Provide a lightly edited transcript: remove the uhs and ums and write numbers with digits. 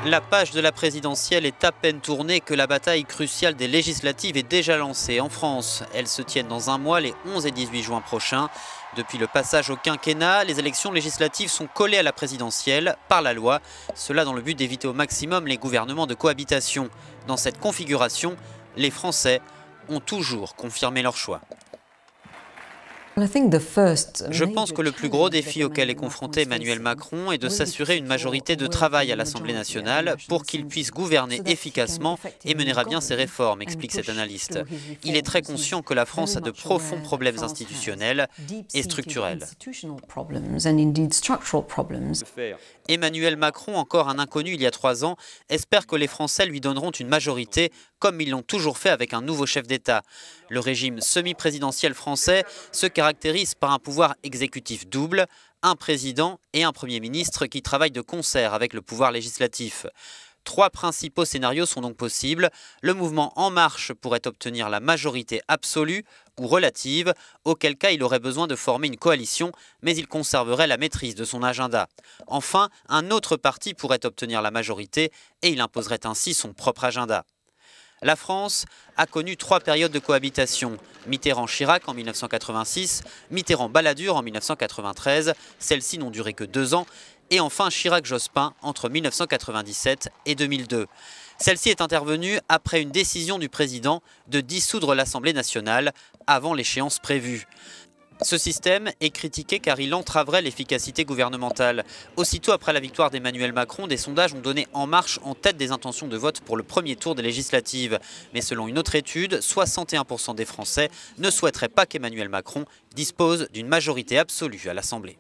La page de la présidentielle est à peine tournée que la bataille cruciale des législatives est déjà lancée en France. Elles se tiennent dans un mois, les 11 et 18 juin prochains. Depuis le passage au quinquennat, les élections législatives sont collées à la présidentielle par la loi. Cela dans le but d'éviter au maximum les gouvernements de cohabitation. Dans cette configuration, les Français ont toujours confirmé leur choix. Je pense que le plus gros défi auquel est confronté Emmanuel Macron est de s'assurer une majorité de travail à l'Assemblée nationale pour qu'il puisse gouverner efficacement et mener à bien ses réformes, explique cet analyste. Il est très conscient que la France a de profonds problèmes institutionnels et structurels. Emmanuel Macron, encore un inconnu il y a 3 ans, espère que les Français lui donneront une majorité, comme ils l'ont toujours fait avec un nouveau chef d'État. Le régime semi-présidentiel français se caractérise par un pouvoir exécutif double, un président et un Premier ministre qui travaillent de concert avec le pouvoir législatif. 3 principaux scénarios sont donc possibles. Le mouvement En Marche pourrait obtenir la majorité absolue ou relative, auquel cas il aurait besoin de former une coalition, mais il conserverait la maîtrise de son agenda. Enfin, un autre parti pourrait obtenir la majorité et il imposerait ainsi son propre agenda. La France a connu 3 périodes de cohabitation. Mitterrand-Chirac en 1986, Mitterrand-Balladur en 1993, celles-ci n'ont duré que 2 ans, et enfin Chirac-Jospin entre 1997 et 2002. Celle-ci est intervenue après une décision du président de dissoudre l'Assemblée nationale avant l'échéance prévue. Ce système est critiqué car il entraverait l'efficacité gouvernementale. Aussitôt après la victoire d'Emmanuel Macron, des sondages ont donné En Marche en tête des intentions de vote pour le premier tour des législatives. Mais selon une autre étude, 61% des Français ne souhaiteraient pas qu'Emmanuel Macron dispose d'une majorité absolue à l'Assemblée.